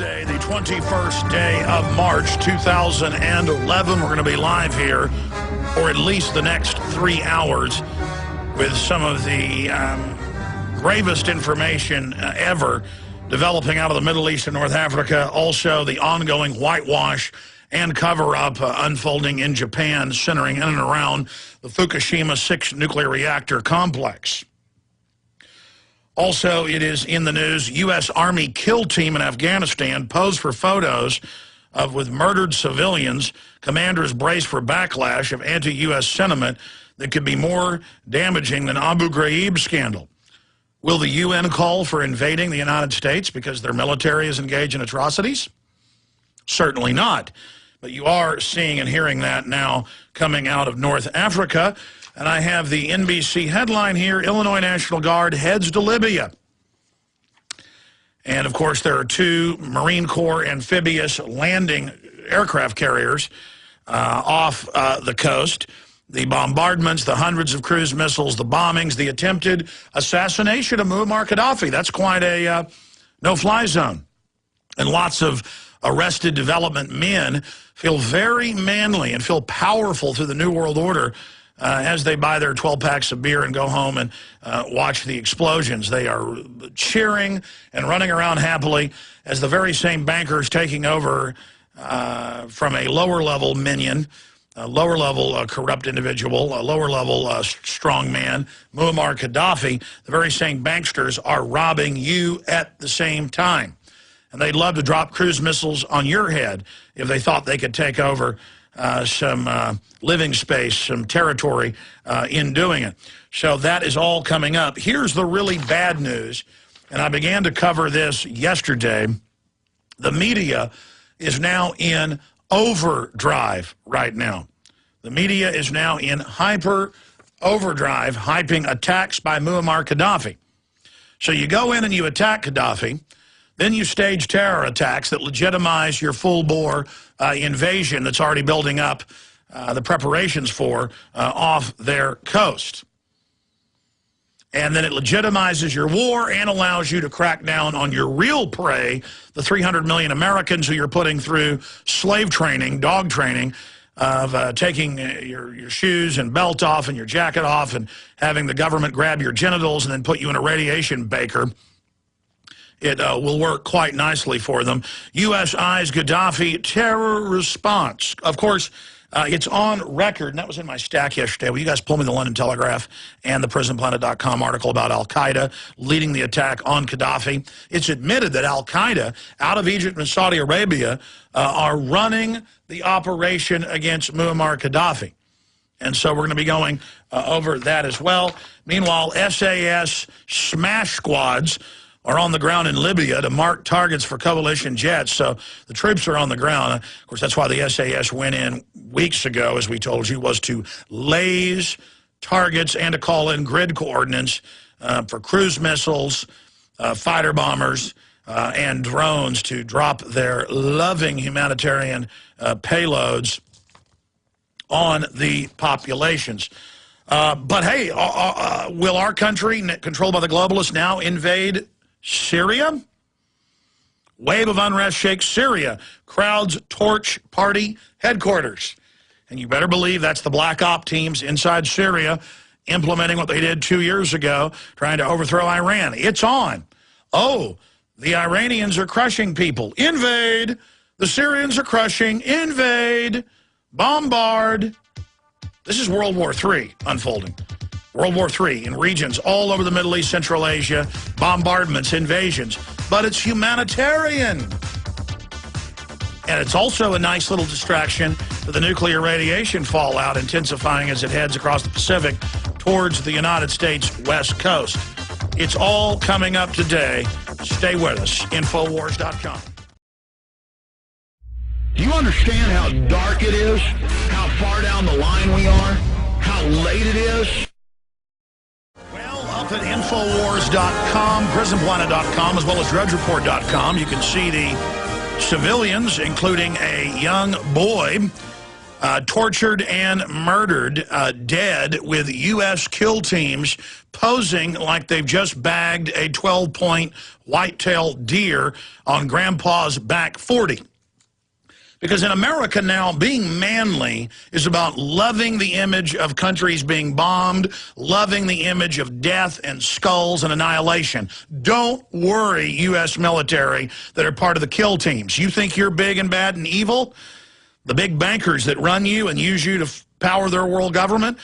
Thursday, the 21st day of March, 2011. We're going to be live here for at least the next 3 hours with some of the gravest information ever developing out of the Middle East and North Africa. Also, the ongoing whitewash and cover-up unfolding in Japan, centering in and around the Fukushima 6 nuclear reactor complex. Also, it is in the news, U.S. Army kill team in Afghanistan posed for photos with murdered civilians. Commanders brace for backlash of anti-U.S. sentiment that could be more damaging than Abu Ghraib scandal. Will the UN call for invading the United States because their military is engaged in atrocities? Certainly not. But you are seeing and hearing that now coming out of North Africa. And I have the NBC headline here, Illinois National Guard heads to Libya. And, of course, there are 2 Marine Corps amphibious landing aircraft carriers off the coast. The bombardments, the hundreds of cruise missiles, the bombings, the attempted assassination of Muammar Gaddafi. That's quite a no-fly zone. And lots of arrested development men feel very manly and feel powerful through the New World Order as they buy their 12 packs of beer and go home and watch the explosions. They are cheering and running around happily as the very same bankers taking over from a lower-level minion, a lower-level corrupt individual, a lower-level strong man, Muammar Gaddafi. The very same banksters are robbing you at the same time. And they'd love to drop cruise missiles on your head if they thought they could take over some living space, some territory in doing it. So that is all coming up. Here's the really bad news, and I began to cover this yesterday. The media is now in overdrive right now. The media is now in hyper overdrive, hyping attacks by Muammar Gaddafi. So you go in and you attack Gaddafi, then you stage terror attacks that legitimize your full-bore invasion that's already building up the preparations for off their coast. And then it legitimizes your war and allows you to crack down on your real prey, the 300 million Americans who you're putting through slave training, dog training, of taking your shoes and belt off and your jacket off and having the government grab your genitals and then put you in a radiation baker. It will work quite nicely for them. U.S. eyes Gaddafi terror response. Of course, it's on record, and that was in my stack yesterday. Will you guys pull me the London Telegraph and the PrisonPlanet.com article about al-Qaeda leading the attack on Gaddafi? It's admitted that al-Qaeda out of Egypt and Saudi Arabia are running the operation against Muammar Gaddafi. And so we're going to be going over that as well. Meanwhile, SAS smash squads are on the ground in Libya to mark targets for coalition jets. So the troops are on the ground. Of course, that's why the SAS went in weeks ago, as we told you, was to laze targets and to call in grid coordinates for cruise missiles, fighter bombers, and drones to drop their loving humanitarian payloads on the populations. But hey, will our country, controlled by the globalists, now invade Syria? Wave of unrest shakes Syria. Crowds torch party headquarters. And you better believe that's the black op teams inside Syria implementing what they did 2 years ago, trying to overthrow Iran. It's on. Oh, the Iranians are crushing people. Invade. The Syrians are crushing. Invade. Bombard. This is World War III unfolding. World War III in regions all over the Middle East, Central Asia, bombardments, invasions. But it's humanitarian. And it's also a nice little distraction to the nuclear radiation fallout intensifying as it heads across the Pacific towards the United States West Coast. It's all coming up today. Stay with us. Infowars.com. Do you understand how dark it is? How far down the line we are? How late it is? Up at Infowars.com, PrisonPlanet.com, as well as DrudgeReport.com, you can see the civilians, including a young boy tortured and murdered, dead, with U.S. kill teams posing like they've just bagged a 12-point white-tailed deer on Grandpa's back 40. Because in America now, being manly is about loving the image of countries being bombed, loving the image of death and skulls and annihilation. Don't worry, U.S. military that are part of the kill teams. You think you're big and bad and evil? The big bankers that run you and use you to power their world government?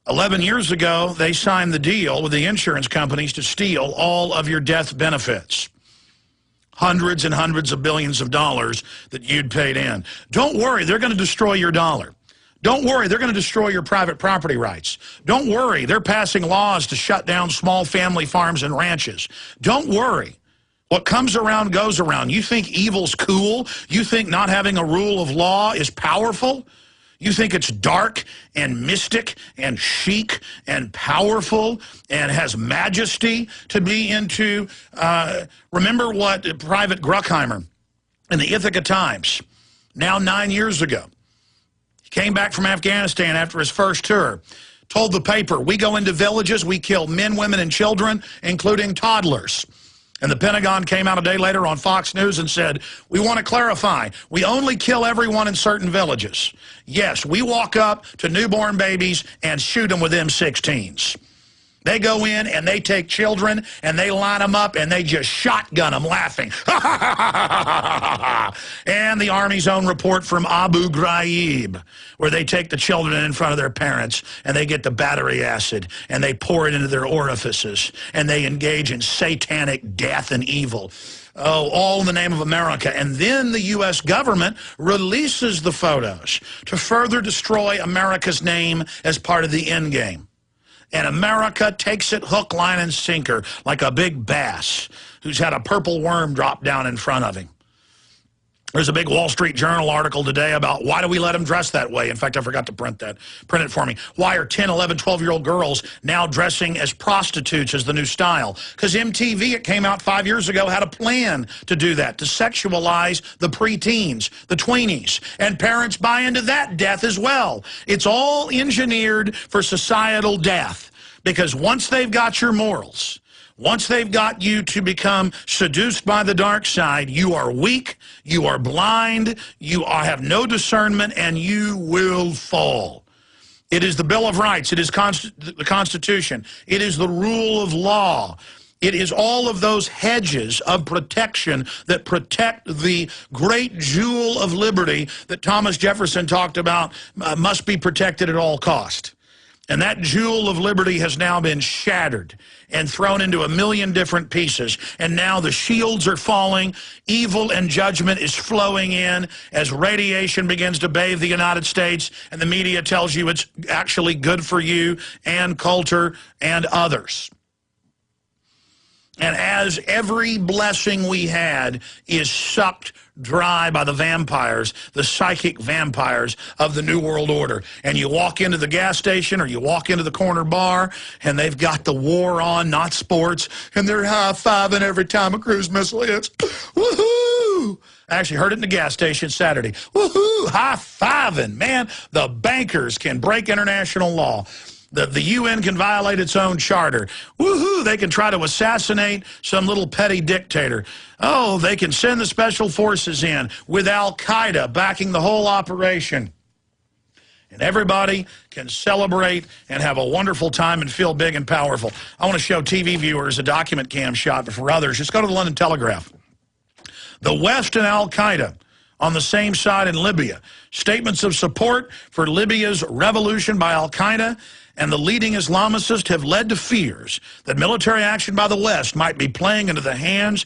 11 years ago, they signed the deal with the insurance companies to steal all of your death benefits. Hundreds and hundreds of billions of dollars that you'd paid in. Don't worry, they're going to destroy your dollar. Don't worry, they're going to destroy your private property rights. Don't worry, they're passing laws to shut down small family farms and ranches. Don't worry. What comes around goes around. You think evil's cool? You think not having a rule of law is powerful? You think it's dark and mystic and chic and powerful and has majesty to be into? Remember what Private Bruckheimer in the Ithaca Times, now 9 years ago, he came back from Afghanistan after his first tour, told the paper, we go into villages, we kill men, women, and children, including toddlers. And the Pentagon came out a day later on Fox News and said, we want to clarify, we only kill everyone in certain villages. Yes, we walk up to newborn babies and shoot them with M16s. They go in and they take children and they line them up and they just shotgun them laughing. And the Army's own report from Abu Ghraib, where they take the children in front of their parents and they get the battery acid and they pour it into their orifices and they engage in satanic death and evil. Oh, all in the name of America. And then the U.S. government releases the photos to further destroy America's name as part of the end game. And America takes it hook, line, and sinker like a big bass who's had a purple worm drop down in front of him. There's a big Wall Street Journal article today about why do we let them dress that way. In fact, I forgot to print it for me. Why are 10, 11, 12-year-old girls now dressing as prostitutes as the new style? Because MTV, it came out 5 years ago, had a plan to do that, to sexualize the preteens, the tweenies. And parents buy into that death as well. It's all engineered for societal death. Because once they've got your morals, once they've got you to become seduced by the dark side, you are weak, you are blind, you have no discernment, and you will fall. It is the Bill of Rights. It is the Constitution. It is the rule of law. It is all of those hedges of protection that protect the great jewel of liberty that Thomas Jefferson talked about must be protected at all cost. And that jewel of liberty has now been shattered and thrown into a million different pieces. And now the shields are falling. Evil and judgment is flowing in as radiation begins to bathe the United States. And the media tells you it's actually good for you and Coulter and others. And as every blessing we had is sucked dry by the vampires, the psychic vampires of the New World Order, and you walk into the gas station or you walk into the corner bar and they've got the war on, not sports, and they're high-fiving every time a cruise missile hits. Woohoo! I actually heard it in the gas station Saturday. Woohoo! High-fiving, man. The bankers can break international law. The UN can violate its own charter. Woohoo! They can try to assassinate some little petty dictator. Oh, they can send the special forces in with Al-Qaeda backing the whole operation. And everybody can celebrate and have a wonderful time and feel big and powerful. I want to show TV viewers a document cam shot, but for others, just go to the London Telegraph. The West and Al-Qaeda on the same side in Libya. Statements of support for Libya's revolution by Al-Qaeda and the leading Islamicists have led to fears that military action by the West might be playing into the hands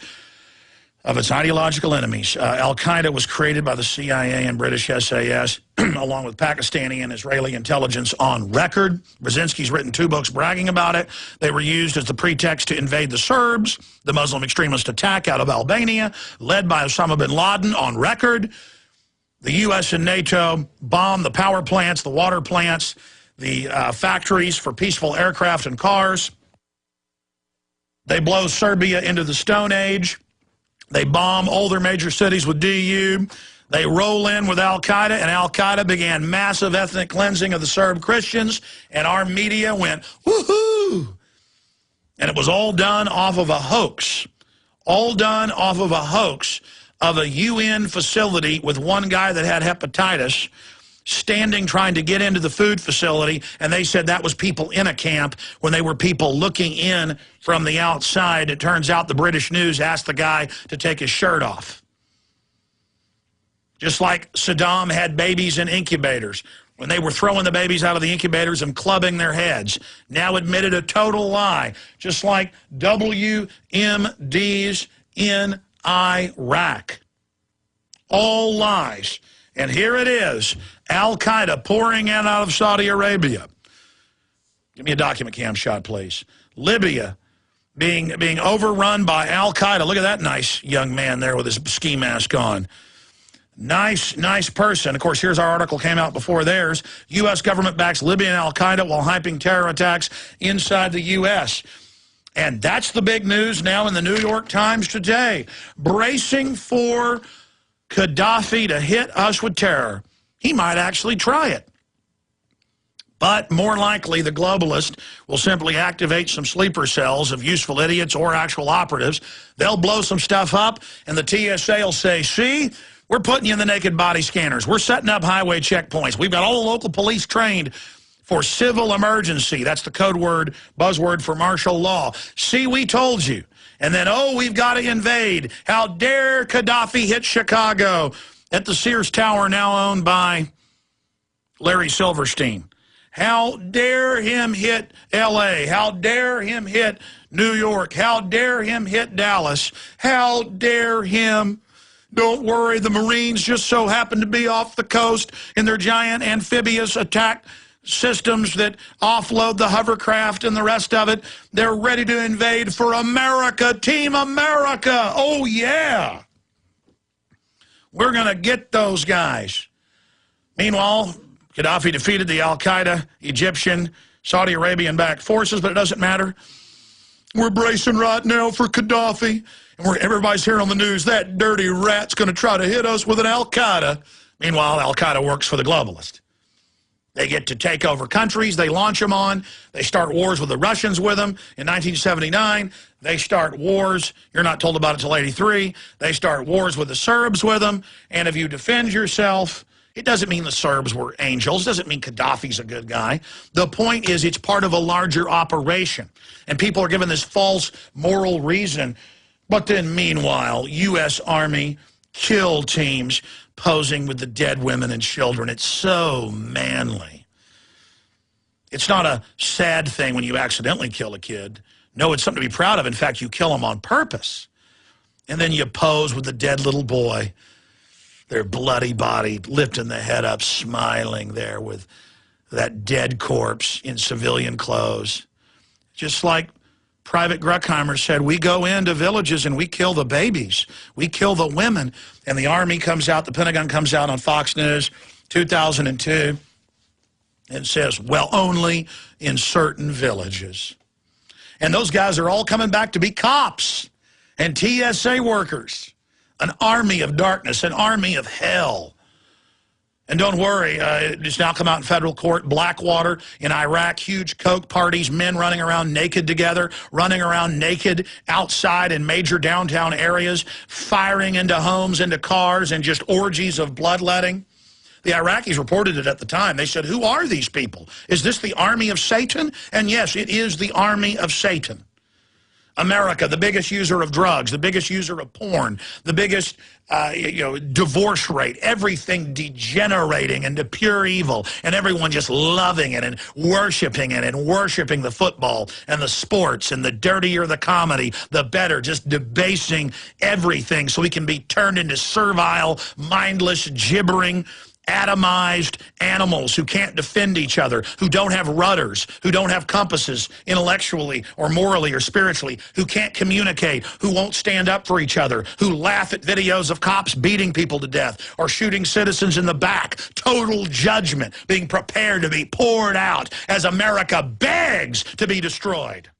of its ideological enemies. Al-Qaeda was created by the CIA and British SAS, along with Pakistani and Israeli intelligence on record. Brzezinski's written 2 books bragging about it. They were used as the pretext to invade the Serbs, the Muslim extremist attack out of Albania, led by Osama bin Laden on record. The U.S. and NATO bombed the power plants, the water plants, the factories for peaceful aircraft and cars. They blow Serbia into the Stone Age. They bomb all their major cities with DU. They roll in with al-Qaeda, and al-Qaeda began massive ethnic cleansing of the Serb Christians, and our media went, woohoo! And it was all done off of a hoax. All done off of a hoax of a UN facility with one guy that had hepatitis standing trying to get into the food facility, and they said that was people in a camp when they were people looking in from the outside. It turns out the British news asked the guy to take his shirt off. Just like Saddam had babies in incubators when they were throwing the babies out of the incubators and clubbing their heads. Now admitted a total lie. Just like WMDs in Iraq. All lies. And here it is, al-Qaeda pouring in out of Saudi Arabia. Give me a document cam shot, please. Libya being overrun by al-Qaeda. Look at that nice young man there with his ski mask on. Nice person. Of course, here's our article came out before theirs. U.S. government backs Libyan al-Qaeda while hyping terror attacks inside the U.S. And that's the big news now in the New York Times today. Bracing for Gaddafi to hit us with terror. He might actually try it. But more likely, the globalist will simply activate some sleeper cells of useful idiots or actual operatives. They'll blow some stuff up, and the TSA will say, see, we're putting you in the naked body scanners. We're setting up highway checkpoints. We've got all the local police trained for civil emergency. That's the code word, buzzword for martial law. See, we told you. And then, oh, we've got to invade. How dare Gaddafi hit Chicago at the Sears Tower, now owned by Larry Silverstein. How dare him hit L.A.? How dare him hit New York? How dare him hit Dallas? How dare him? Don't worry, the Marines just so happen to be off the coast in their giant amphibious attack systems that offload the hovercraft and the rest of it. They're ready to invade for America, Team America. Oh, yeah. We're going to get those guys. Meanwhile, Gaddafi defeated the al-Qaeda, Egyptian, Saudi Arabian-backed forces, but it doesn't matter. We're bracing right now for Gaddafi. And everybody's hearing on the news, that dirty rat's going to try to hit us with an al-Qaeda. Meanwhile, al-Qaeda works for the globalist. They get to take over countries. They launch them on. They start wars with the Russians with them. In 1979, they start wars. You're not told about it until 83. They start wars with the Serbs with them. And if you defend yourself, it doesn't mean the Serbs were angels. It doesn't mean Gaddafi's a good guy. The point is it's part of a larger operation. And people are given this false moral reason. But then meanwhile, U.S. Army kill teams posing with the dead women and children. It's so manly. It's not a sad thing when you accidentally kill a kid. No, it's something to be proud of. In fact, you kill them on purpose. And then you pose with the dead little boy, their bloody body, lifting the head up, smiling there with that dead corpse in civilian clothes. Just like Private Bruckheimer said, we go into villages and we kill the babies. We kill the women. And the Army comes out, the Pentagon comes out on Fox News, 2002, and says, well, only in certain villages. And those guys are all coming back to be cops and TSA workers. An army of darkness, an army of hell. And don't worry, it's now come out in federal court, Blackwater in Iraq, huge coke parties, men running around naked together, running around naked outside in major downtown areas, firing into homes, into cars, and just orgies of bloodletting. The Iraqis reported it at the time. They said, who are these people? Is this the army of Satan? And yes, it is the army of Satan. America, the biggest user of drugs, the biggest user of porn, the biggest divorce rate, everything degenerating into pure evil, and everyone just loving it and worshiping the football and the sports, and the dirtier the comedy, the better, just debasing everything so we can be turned into servile, mindless, gibbering, atomized animals who can't defend each other, who don't have rudders, who don't have compasses intellectually or morally or spiritually, who can't communicate, who won't stand up for each other, who laugh at videos of cops beating people to death or shooting citizens in the back. Total judgment being prepared to be poured out as America begs to be destroyed.